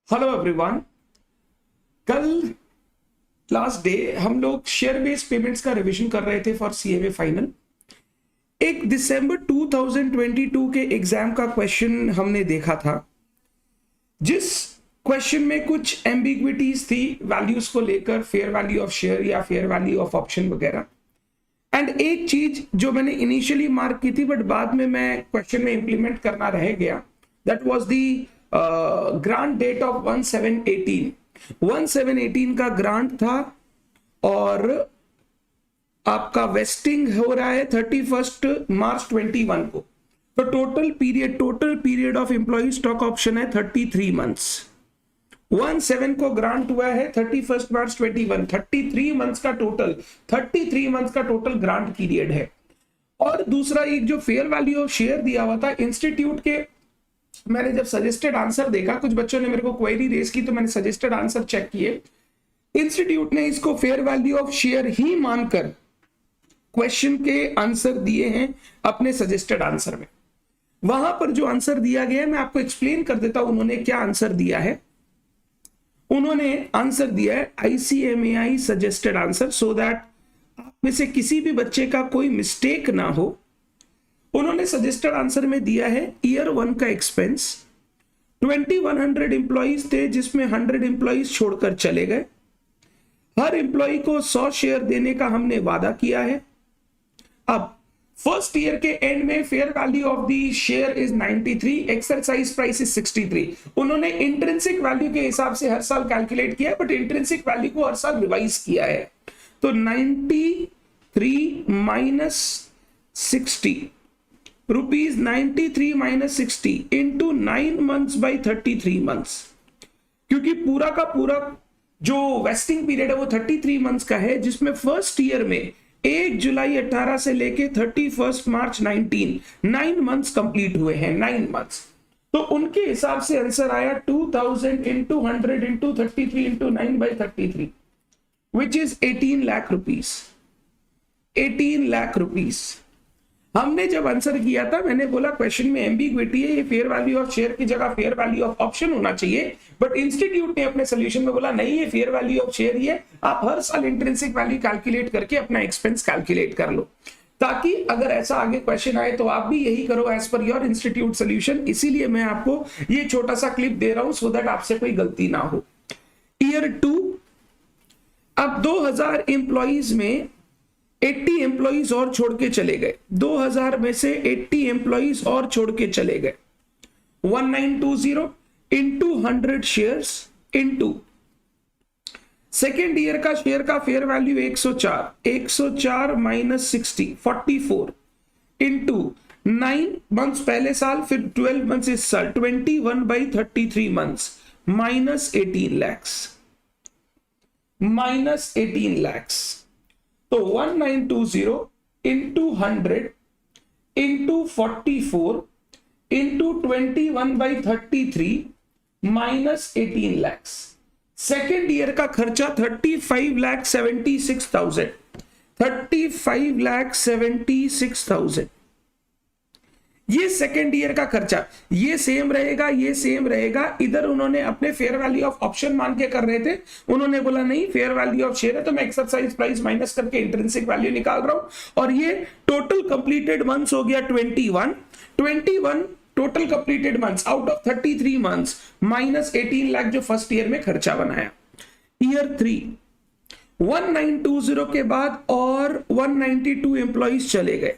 Hello everyone. कल last day हम लोग शेयर बेस्ड पेमेंट्स का रिवीजन कर रहे थे फॉर सीएमए फाइनल। एक दिसंबर 2022 के एग्जाम का क्वेश्चन हमने देखा था, जिस क्वेश्चन में कुछ एम्बिग्विटीज थी वैल्यूज को लेकर, फेयर वैल्यू ऑफ शेयर या फेयर वैल्यू ऑफ ऑप्शन वगैरह। एंड एक चीज जो मैंने इनिशियली मार्क की थी बट बाद में मैं क्वेश्चन में इंप्लीमेंट करना रह गया, that was the grant date of 1718 का ग्रांट था और आपका वेस्टिंग हो रहा है 31 मार्च 21 को। तो total period of employee stock option है 33 मंथ्स। 17 को ग्रांट हुआ है 31 मार्च 21, 33 मंथ्स का टोटल ग्रांट पीरियड है। और दूसरा एक जो फेयर वैल्यू ऑफ शेयर दिया हुआ था इंस्टीट्यूट के, मैंने जब सजेस्टेड आंसर देखा, कुछ बच्चों ने मेरे को क्वेरी रेज की तो मैंने सजेस्टेड आंसर चेक किए। इंस्टीट्यूट ने इसको फेयर वैल्यू ऑफ शेयर ही मानकर क्वेश्चन के आंसर दिए हैं अपने सजेस्टेड आंसर में। वहां पर जो आंसर दिया गया है मैं आपको एक्सप्लेन कर देता हूं उन्होंने क्या आंसर दिया है। उन्होंने आंसर दिया है ICMAI suggested answer, so that आप में से किसी भी बच्चे का कोई मिस्टेक ना हो। उन्होंने सजेस्टेड आंसर में दिया है ईयर 1 का एक्सपेंस 2100 एम्प्लॉइज थे, जिसमें 100 एम्प्लॉइज छोड़कर चले गए। हर एम्प्लॉय को 100 शेयर देने का हमने वादा किया है। अब फर्स्ट ईयर के एंड में fair value of the share is 93, exercise price is 63। उन्होंने इंट्रिंसिक वैल्यू के हिसाब से हर साल कैलकुलेट किया है, बट इंट्रिंसिक वैल्यू को हर साल रिवाइज किया है। तो 93 minus 60 rupees 93 minus 60 into 9 months by 33 months, क्योंकि पूरा का पूरा जो वेस्टिंग पीरियड है वो 33 मंथ्स का है, जिसमें फर्स्ट ईयर में 1 जुलाई 18 से लेके 31 मार्च 19 9 मंथ्स कंप्लीट हुए हैं, 9 मंथ्स। तो उनके हिसाब से आंसर आया 2000 into 100 into 33 into 9 by 33 which is 18 lakh rupees. 18 lakh rupees. हमने जब आंसर किया था मैंने बोला क्वेश्चन में एम्बिग्विटी है, ये फेयर वैल्यू ऑफ शेयर की जगह फेयर वैल्यू ऑफ ऑप्शन होना चाहिए, बट इंस्टीट्यूट ने अपने सोल्यूशन में बोला नहीं, ये फेयर वैल्यू ऑफ शेयर ही है। आप हर साल इंट्रिंसिक वैल्यू कैलकुलेट करके अपना एक्सपेंस कैलकुलेट कर लो, ताकि अगर ऐसा आगे क्वेश्चन आए तो आप भी यही करो as per your institute solution. इसीलिए मैं आपको ये छोटा सा क्लिप दे रहा हूं सो दैट आपसे कोई गलती ना हो। ईयर 2, अब 2000 एम्प्लॉइज में 80 एम्प्लॉइज और छोड़ के चले गए। 2000 में से 80 एम्प्लॉइज और छोड़ के चले गए। 1920 into 100 shares into second year का शेयर का fair value 104 minus 60 44 into 9 months पहले साल, फिर 12 मंथ्स इस साल, 21 बाई 33 मंथ्स माइनस 18 लैक्स। तो 1920 into 100 into 44 into 21 by 33 minus 18 lakhs. Second year का खर्चा 35,76,000। ये सेकेंड ईयर का खर्चा, ये सेम रहेगा। इधर उन्होंने अपने फेयर वैल्यू ऑफ ऑप्शन मान के कर रहे थे, उन्होंने बोला नहीं फेयर वैल्यू ऑफ शेयर है तो मैं एक्सरसाइज प्राइस माइनस करके इंट्रिंसिक वैल्यू निकाल रहा हूं। और ये टोटल कंप्लीटेड मंथ्स हो गया 21 total completed months out of 33 months minus 18 lakh जो फर्स्ट ईयर में खर्चा बनाया। ईयर 3 1920 के बाद और 192 एम्प्लॉइज चले गए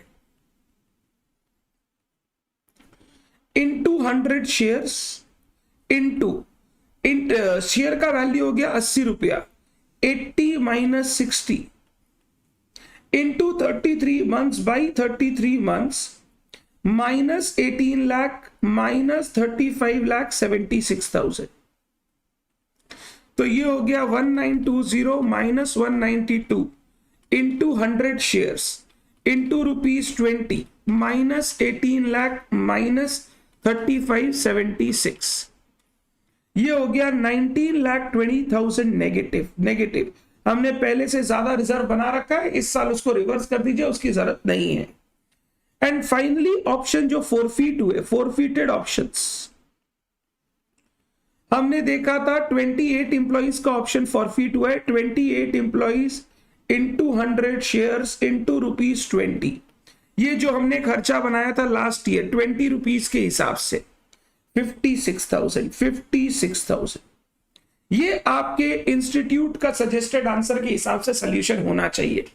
इंटू 100 शेयर्स इंटू शेयर का वैल्यू हो गया 80 रुपया, 80 minus 60 into 33 months by 33 months minus 18 lakh minus 35,76,000। तो ये हो गया 1920 minus 192 into 100 shares into ₹20 minus 18 lakh minus 35,76। ये हो गया 19,20,000 नेगेटिव। हमने पहले से ज्यादा रिजर्व बना रखा है, इस साल उसको रिवर्स कर दीजिए, उसकी जरूरत नहीं है। एंड फाइनली ऑप्शन जो फोरफीट हुए, फोरफीटेड ऑप्शंस, हमने देखा था 28 इंप्लॉइज का ऑप्शन फॉरफिट हुआ है, 28 इंप्लॉइज इंटू 100 शेयर्स इंटू ₹20। ये जो हमने खर्चा बनाया था लास्ट ईयर 20 रुपीज के हिसाब से 56,000। ये आपके इंस्टीट्यूट का सजेस्टेड आंसर के हिसाब से सोल्यूशन होना चाहिए।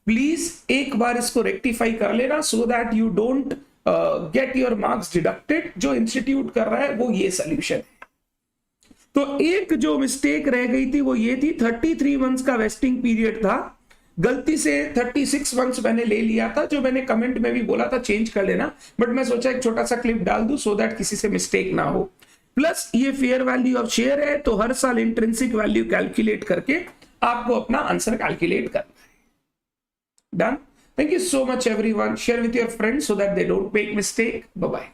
प्लीज एक बार इसको रेक्टिफाई कर लेना so that you don't get your marks deducted. जो इंस्टीट्यूट कर रहा है वो ये सोल्यूशन है। तो एक जो मिस्टेक रह गई थी वो ये थी 33 मंथ्स का वेस्टिंग पीरियड था, गलती से 36 मंथ्स मैंने ले लिया था, जो मैंने कमेंट में भी बोला था चेंज कर लेना, बट मैं सोचा एक छोटा सा क्लिप डाल दूं सो दैट किसी से मिस्टेक ना हो। प्लस ये फेयर वैल्यू ऑफ शेयर है, तो हर साल इंट्रिंसिक वैल्यू कैलकुलेट करके आपको अपना आंसर कैलकुलेट करना है। Done. Thank you so much everyone. Share with your friends so that they don't make mistake. Bye bye.